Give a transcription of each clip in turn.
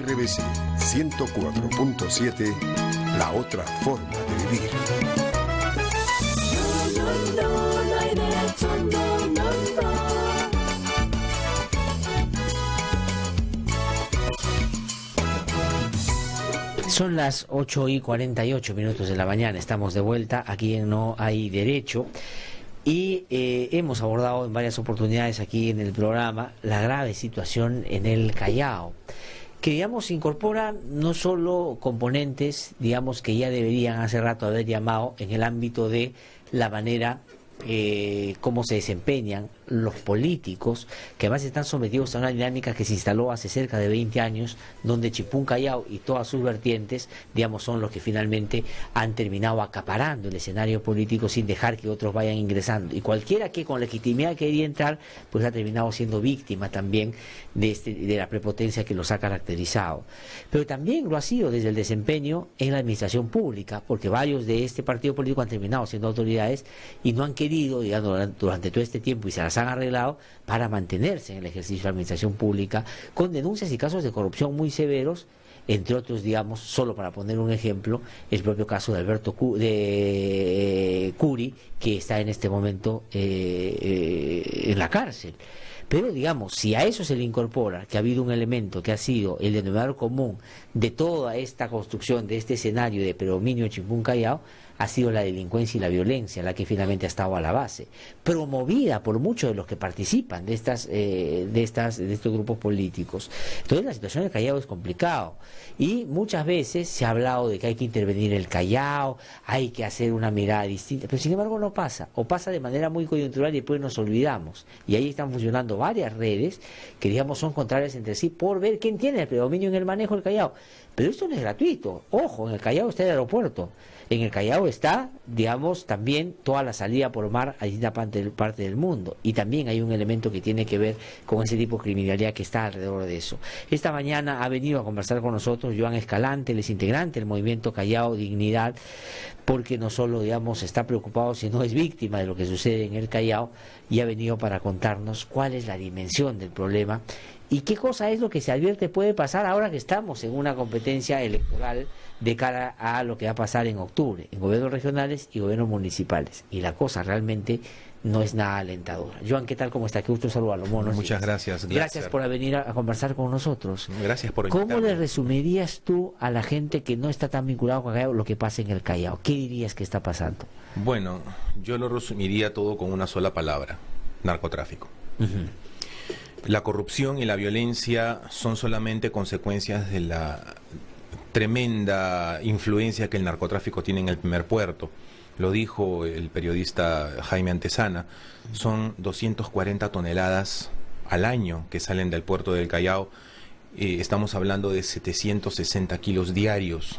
RBC 104.7, la otra forma de vivir. Son las 8:48 de la mañana, estamos de vuelta aquí en No Hay Derecho y hemos abordado en varias oportunidades aquí en el programa la grave situación en el Callao, que digamos incorpora no solo componentes digamos que ya deberían hace rato haber llamado en el ámbito de la manera cómo se desempeñan los políticos, que además están sometidos a una dinámica que se instaló hace cerca de 20 años, donde Chipún Callao y todas sus vertientes, digamos, son los que finalmente han terminado acaparando el escenario político sin dejar que otros vayan ingresando. Y cualquiera que con legitimidad quería entrar, pues ha terminado siendo víctima también de la prepotencia que los ha caracterizado. Pero también lo ha sido desde el desempeño en la administración pública, porque varios de este partido político han terminado siendo autoridades y no han querido, digamos, durante todo este tiempo y se las han arreglado para mantenerse en el ejercicio de la administración pública, con denuncias y casos de corrupción muy severos, entre otros, digamos, solo para poner un ejemplo, el propio caso de Alberto Curi, que está en este momento en la cárcel. Pero, digamos, si a eso se le incorpora que ha habido un elemento que ha sido el denominador común de toda esta construcción, de este escenario de predominio de Chipún Callao, ha sido la delincuencia y la violencia la que finalmente ha estado a la base, promovida por muchos de los que participan de estos grupos políticos. Entonces la situación del Callao es complicado y muchas veces se ha hablado de que hay que intervenir el Callao, hay que hacer una mirada distinta, pero sin embargo no pasa, o pasa de manera muy coyuntural y después nos olvidamos. Y ahí están funcionando varias redes que digamos son contrarias entre sí por ver quién tiene el predominio en el manejo del Callao. Pero esto no es gratuito. Ojo, en el Callao está el aeropuerto. En el Callao está, digamos, también toda la salida por mar a distintas partes del mundo. Y también hay un elemento que tiene que ver con ese tipo de criminalidad que está alrededor de eso. Esta mañana ha venido a conversar con nosotros Joan Escalante, él es integrante del movimiento Callao Dignidad, porque no solo, digamos, está preocupado, sino es víctima de lo que sucede en el Callao y ha venido para contarnos cuál es la dimensión del problema y qué cosa es lo que se advierte puede pasar ahora que estamos en una competencia electoral de cara a lo que va a pasar en octubre, en gobiernos regionales y gobiernos municipales. Y la cosa realmente no es nada alentadora. Joan, ¿qué tal? ¿Cómo está? Qué gusto saludarlo. Muchas gracias. Gracias por venir a conversar con nosotros. Gracias por invitarme. ¿Cómo le resumirías tú a la gente que no está tan vinculada con Callao lo que pasa en el Callao? ¿Qué dirías que está pasando? Bueno, yo lo resumiría todo con una sola palabra: narcotráfico. La corrupción y la violencia son solamente consecuencias de la tremenda influencia que el narcotráfico tiene en el primer puerto. Lo dijo el periodista Jaime Antesana, son 240 toneladas al año que salen del puerto del Callao. Estamos hablando de 760 kilos diarios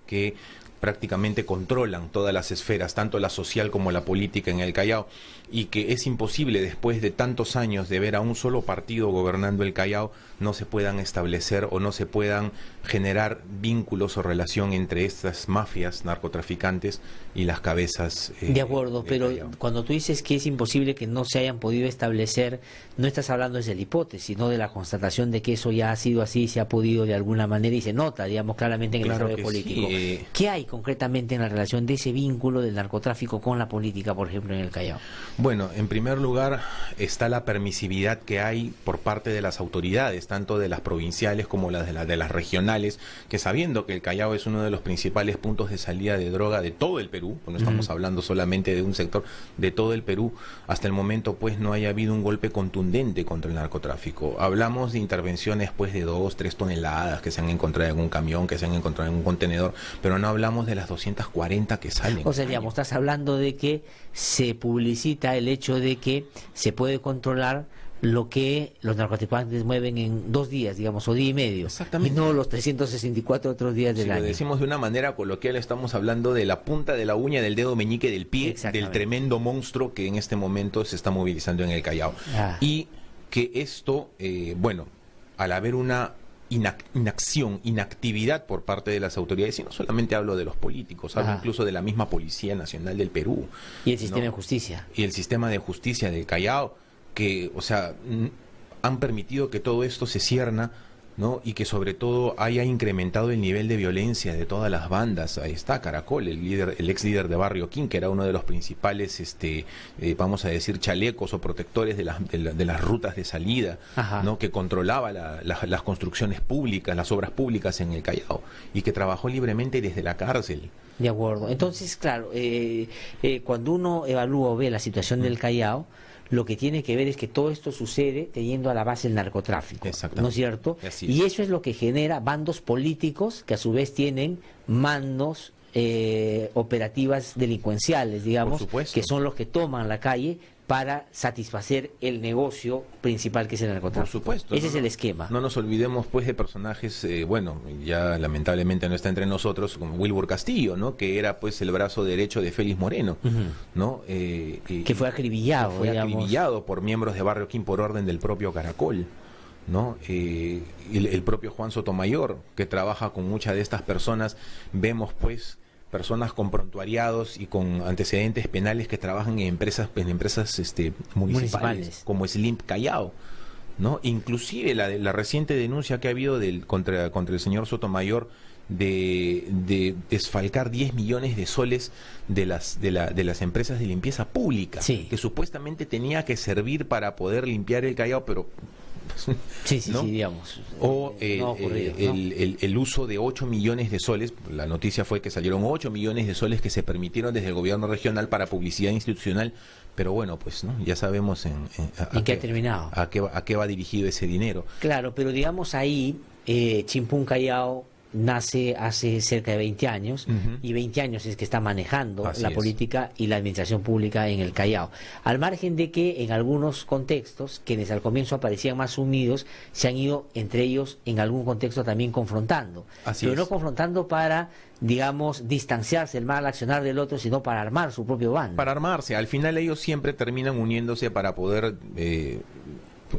que prácticamente controlan todas las esferas, tanto la social como la política en el Callao, y que es imposible después de tantos años de ver a un solo partido gobernando el Callao no se puedan establecer o no se puedan generar vínculos o relación entre estas mafias narcotraficantes y las cabezas de acuerdo, pero Callao. Cuando tú dices que es imposible que no se hayan podido establecer, no estás hablando desde la hipótesis, sino de la constatación de que eso ya ha sido así, se ha podido de alguna manera y se nota, digamos, claramente en el desarrollo político. Sí, ¿Qué hay concretamente en la relación de ese vínculo del narcotráfico con la política, por ejemplo, en el Callao? Bueno, en primer lugar está la permisividad que hay por parte de las autoridades, tanto de las provinciales como de las regionales, que sabiendo que el Callao es uno de los principales puntos de salida de droga de todo el Perú, no estamos hablando solamente de un sector, de todo el Perú, hasta el momento pues no haya habido un golpe contundente contra el narcotráfico. Hablamos de intervenciones pues de 2-3 toneladas que se han encontrado en un camión, que se han encontrado en un contenedor, pero no hablamos de las 240 que salen. O sea, digamos, estás hablando de que se publicita el hecho de que se puede controlar lo que los narcotraficantes mueven en 2 días, digamos, o día y medio. Exactamente. Y no los 364 otros días del año. Si lo decimos de una manera coloquial, estamos hablando de la punta de la uña del dedo meñique del pie del tremendo monstruo que en este momento se está movilizando en el Callao. Y que esto, bueno, al haber una inacción, inactividad por parte de las autoridades, y no solamente hablo de los políticos, hablo incluso de la misma Policía Nacional del Perú. Y el sistema de justicia. Y el sistema de justicia del Callao, que, o sea, han permitido que todo esto se cierna ¿no? Y que sobre todo haya incrementado el nivel de violencia de todas las bandas. Ahí está Caracol, el ex líder de Barrio King, que era uno de los principales, vamos a decir, chalecos o protectores de las rutas de salida, ¿no? Que controlaba las construcciones públicas, las obras públicas en el Callao, y que trabajó libremente desde la cárcel. De acuerdo. Entonces, claro, cuando uno evalúa o ve la situación del Callao, lo que tiene que ver es que todo esto sucede teniendo a la base el narcotráfico, ¿no es cierto? Y eso es lo que genera bandos políticos que a su vez tienen mandos operativas delincuenciales, digamos, que son los que toman la calle para satisfacer el negocio principal que es el narcotráfico. Por supuesto. Ese es el esquema. No nos olvidemos pues de personajes, bueno, ya lamentablemente no está entre nosotros, como Wilbur Castillo, ¿no? Que era pues el brazo derecho de Félix Moreno, ¿no? Que fue acribillado, por miembros de Barrio King por orden del propio Caracol, ¿no? El propio Juan Sotomayor, que trabaja con muchas de estas personas. Vemos pues personas con prontuariados y con antecedentes penales que trabajan en empresas municipales, como Slim Callao, ¿no? Inclusive la reciente denuncia que ha habido contra el señor Sotomayor de desfalcar 10 millones de soles de las empresas de limpieza pública, que supuestamente tenía que servir para poder limpiar el Callao, pero ¿no? Digamos. O no ha ocurrido, el uso de 8 millones de soles. La noticia fue que salieron 8 millones de soles que se permitieron desde el gobierno regional para publicidad institucional, pero bueno, pues no, ya sabemos en qué ha terminado, a qué va dirigido ese dinero. Claro, pero digamos ahí Chimpún Callao nace hace cerca de 20 años, y 20 años es que está manejando la política y la administración pública en el Callao. Al margen de que en algunos contextos, quienes al comienzo aparecían más unidos, se han ido entre ellos en algún contexto también confrontando. No confrontando para, digamos, distanciarse el mal accionar del otro, sino para armar su propio bando. Para armarse. Al final ellos siempre terminan uniéndose para poder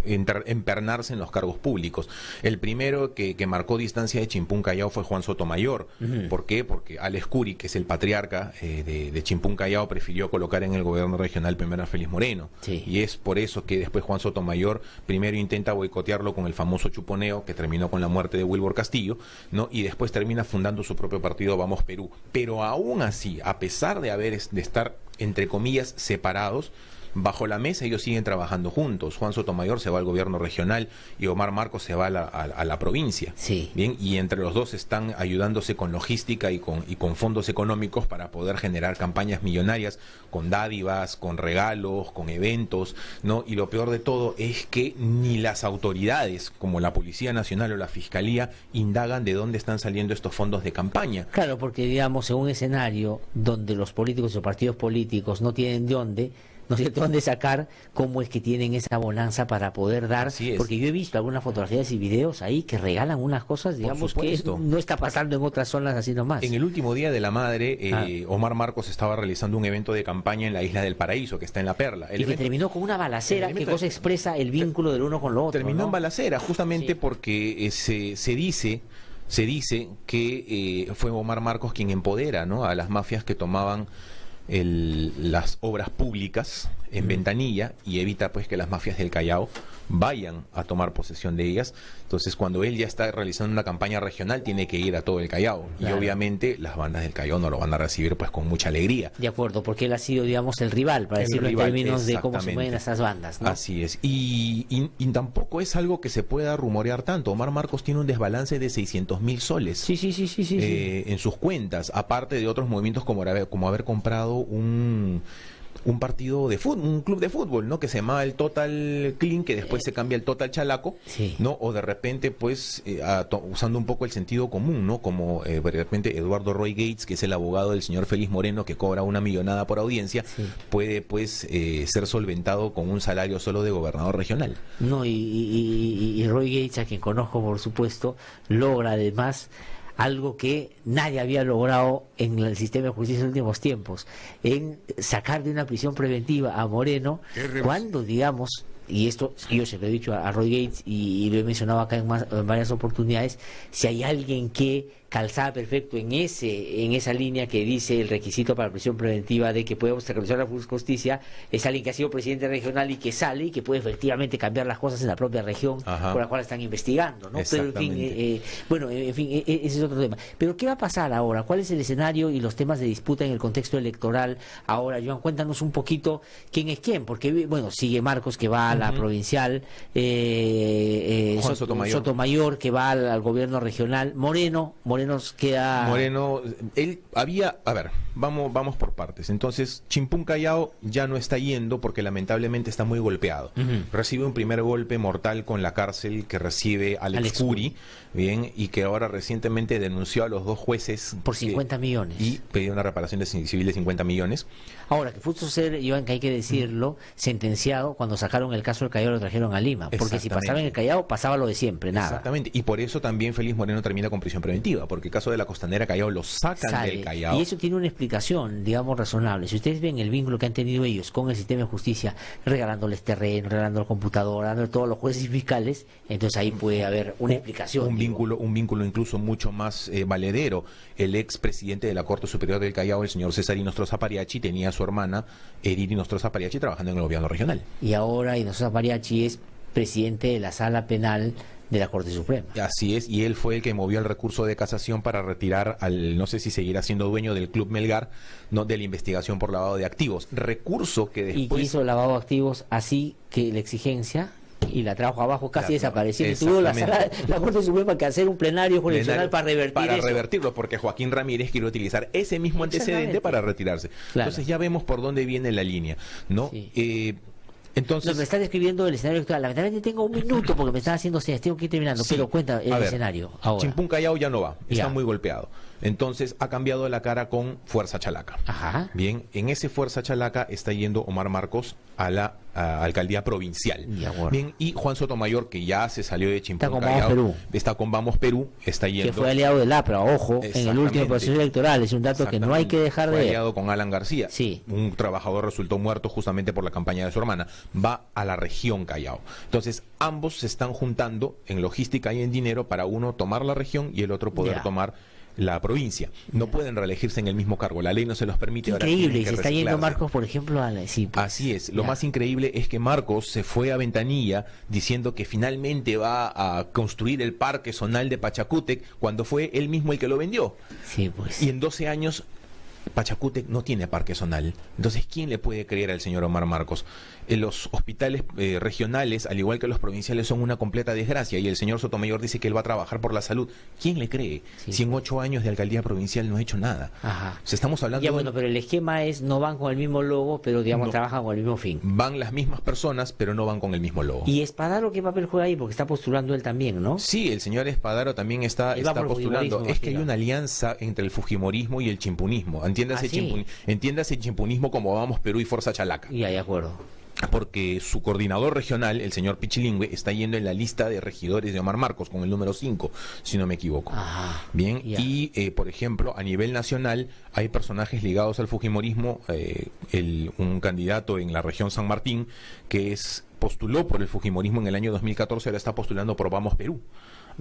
empernarse en los cargos públicos. El primero que marcó distancia de Chimpún Callao fue Juan Sotomayor. ¿Por qué? Porque Alex Curi, que es el patriarca de Chimpún Callao, prefirió colocar en el gobierno regional primero a Félix Moreno. Y es por eso que después Juan Sotomayor primero intenta boicotearlo con el famoso chuponeo que terminó con la muerte de Wilbur Castillo, ¿no? Y después termina fundando su propio partido Vamos Perú. Pero aún así, a pesar de estar entre comillas separados, bajo la mesa ellos siguen trabajando juntos. Juan Sotomayor se va al gobierno regional y Omar Marcos se va a la provincia. Bien, y entre los dos están ayudándose con logística y con fondos económicos para poder generar campañas millonarias, con dádivas, con regalos, con eventos, ¿no? Y lo peor de todo es que ni las autoridades, como la Policía Nacional o la Fiscalía, indagan de dónde están saliendo estos fondos de campaña. Claro, porque digamos, en un escenario donde los políticos o partidos políticos no tienen de dónde, no sé dónde sacar, cómo es que tienen esa bonanza para poder dar, porque yo he visto algunas fotografías y videos ahí que regalan unas cosas, digamos, que no está pasando en otras zonas así nomás. En el último Día de la Madre, Omar Marcos estaba realizando un evento de campaña en la Isla del Paraíso, que está en La Perla. Que terminó con una balacera, que cosa expresa el vínculo del uno con lo otro. Terminó en balacera, justamente porque se dice que fue Omar Marcos quien empodera, ¿no?, a las mafias que tomaban las obras públicas en Ventanilla, y evita pues que las mafias del Callao vayan a tomar posesión de ellas. Entonces, cuando él ya está realizando una campaña regional, tiene que ir a todo el Callao. Y obviamente las bandas del Callao no lo van a recibir pues con mucha alegría. De acuerdo, porque él ha sido, digamos, el rival, para decirlo en términos de cómo se mueven esas bandas, ¿no? Así es. Y tampoco es algo que se pueda rumorear tanto. Omar Marcos tiene un desbalance de 600.000 soles en sus cuentas, aparte de otros movimientos como haber comprado un partido de fútbol, un club de fútbol, ¿no?, que se llamaba el Total Clean, que después se cambia el Total Chalaco, ¿no? O de repente, pues, usando un poco el sentido común, ¿no? Como de repente Eduardo Roy Gates, que es el abogado del señor Félix Moreno, que cobra una millonada por audiencia, puede, pues, ser solventado con un salario solo de gobernador regional. No, y Roy Gates, a quien conozco, por supuesto, logra además algo que nadie había logrado en el sistema de justicia en los últimos tiempos, en sacar de una prisión preventiva a Moreno, cuando, digamos, y esto yo se lo he dicho a Roy Gates y lo he mencionado acá en varias oportunidades, si hay alguien que calzaba perfecto en esa línea que dice el requisito para prisión preventiva de que puede obstaculizar la justicia, es alguien que ha sido presidente regional y que sale y que puede efectivamente cambiar las cosas en la propia región por la cual están investigando, ¿no? Pero en fin, ese es otro tema. Pero ¿qué va a pasar ahora? ¿Cuál es el escenario y los temas de disputa en el contexto electoral ahora? Joan, cuéntanos un poquito quién es quién, porque bueno, sigue Marcos, que va a la provincial, Juan Sotomayor, que va al gobierno regional, Moreno queda... Moreno, él había... A ver, vamos por partes. Entonces, Chimpún Callao ya no está yendo porque lamentablemente está muy golpeado. Recibe un primer golpe mortal con la cárcel que recibe Alex Curi, bien, y que ahora recientemente denunció a los dos jueces... Por 50 millones. Y pidió una reparación civil de 50 millones. Ahora, que puso ser, Joan, que hay que decirlo, sentenciado cuando sacaron el caso del Callao, lo trajeron a Lima. Porque si pasaba en el Callao, pasaba lo de siempre, nada. Exactamente, y por eso también Félix Moreno termina con prisión preventiva, porque el caso de la Costanera Callao lo sacan del Callao. Y eso tiene una explicación, digamos, razonable. Si ustedes ven el vínculo que han tenido ellos con el sistema de justicia, regalándoles terreno, regalando el computador, dando todos los jueces y fiscales, entonces ahí puede haber una explicación. Un vínculo incluso mucho más valedero. El ex presidente de la Corte Superior del Callao, el señor César Inostroza Pariachi, tenía a su hermana Edith Inostroza Pariachi trabajando en el gobierno regional. Y ahora Inostroza Pariachi es presidente de la Sala Penal de la Corte Suprema. Así es, y él fue el que movió el recurso de casación para retirar al, no sé si seguirá siendo dueño del Club Melgar, no, de la investigación por lavado de activos. Recurso que después... Y que hizo lavado de activos así que la exigencia y la trajo abajo casi desapareció. Y tuvo la Corte Suprema que hacer un plenario jurisdiccional para revertirlo, porque Joaquín Ramírez quiere utilizar ese mismo antecedente para retirarse. Claro. Entonces ya vemos por dónde viene la línea, ¿no? Sí. Entonces, me está describiendo el escenario actual. Lamentablemente tengo un minuto porque me están haciendo señas, tengo que ir terminando, pero cuenta el escenario ahora. Chimpún Callao ya no va, está muy golpeado. Entonces ha cambiado la cara con Fuerza Chalaca. Ajá. Bien, en ese Fuerza Chalaca está yendo Omar Marcos a la alcaldía provincial. Bien, y Juan Sotomayor, que ya se salió de Chimpún Callao, está con Vamos Perú, está yendo... Que fue aliado del APRA, ojo, en el último proceso electoral, es un dato que no hay que dejar de ver. Aliado con Alan García, sí. Un trabajador resultó muerto justamente por la campaña de su hermana. Va a la región Callao. Entonces, ambos se están juntando en logística y en dinero para uno tomar la región y el otro poder tomar la provincia. No pueden reelegirse en el mismo cargo, la ley no se los permite. Increíble, y se está yendo Marcos, por ejemplo, a la... Sí, pues, así es, lo más increíble es que Marcos se fue a Ventanilla diciendo que finalmente va a construir el parque zonal de Pachacútec, cuando fue él mismo el que lo vendió. Sí, pues. Y en 12 años Pachacútec no tiene parque zonal. Entonces, ¿quién le puede creer al señor Omar Marcos? Los hospitales regionales, al igual que los provinciales, son una completa desgracia, y el señor Sotomayor dice que él va a trabajar por la salud. ¿Quién le cree? Sí. Si en 8 años de alcaldía provincial no ha hecho nada. Ajá. O sea, estamos hablando... Ya, bueno, pero el esquema es, no van con el mismo logo, pero digamos trabajan con el mismo fin. Van las mismas personas, pero no van con el mismo logo. ¿Y Espadaro qué papel juega ahí? Porque está postulando él también, ¿no? Sí, el señor Espadaro también está postulando. Es que hay una alianza entre el fujimorismo y el chimpunismo. Entiéndase chimpunismo como Vamos Perú y Fuerza Chalaca. Ya, de acuerdo. Porque su coordinador regional, el señor Pichilingüe, está yendo en la lista de regidores de Omar Marcos con el número 5, si no me equivoco. Bien, y por ejemplo, a nivel nacional hay personajes ligados al fujimorismo, un candidato en la región San Martín que postuló por el fujimorismo en el año 2014, ahora está postulando por Vamos Perú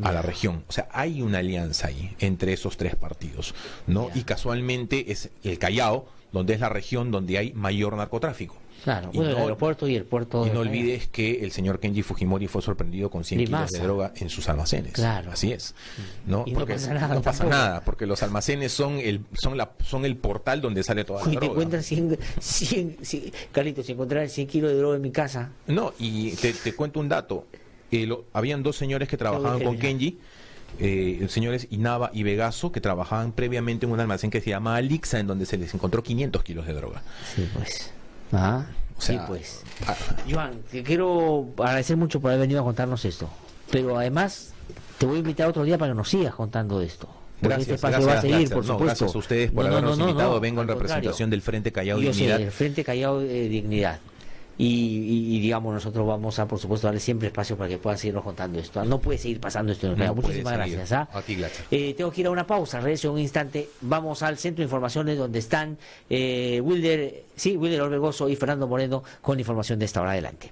a la región. O sea, hay una alianza ahí entre esos tres partidos, ¿no? Y casualmente es el Callao, donde es la región donde hay mayor narcotráfico. Claro, bueno, el aeropuerto y el puerto... Y no olvides que el señor Kenji Fujimori fue sorprendido con 100 kilos de droga en sus almacenes. Claro. Así es. ¿No? Y porque no pasa nada, porque los almacenes son el portal donde sale toda la droga. Te encuentran 100, Carlitos, si encontraran 100 kilos de droga en mi casa... No, y te cuento un dato. Habían dos señores que trabajaban con Kenji, señores Inaba y Vegaso, que trabajaban previamente en un almacén que se llama Alixa, en donde se les encontró 500 kilos de droga. Sí, pues. O sea, sí, pues. Joan, te quiero agradecer mucho por haber venido a contarnos esto. Pero además, te voy a invitar otro día para que nos sigas contando esto. Gracias, este espacio va a seguir, por supuesto. Gracias a ustedes por habernos invitado. Vengo en representación del Frente Callao Dignidad. El Frente Callao Dignidad. Y digamos, nosotros vamos a, por supuesto, darle siempre espacio para que puedan seguirnos contando esto. No puede seguir pasando esto. Muchísimas gracias. A ti, tengo que ir a una pausa, regreso un instante. Vamos al Centro de Informaciones, donde están Wilder Orbegoso y Fernando Moreno con información de esta hora. Adelante.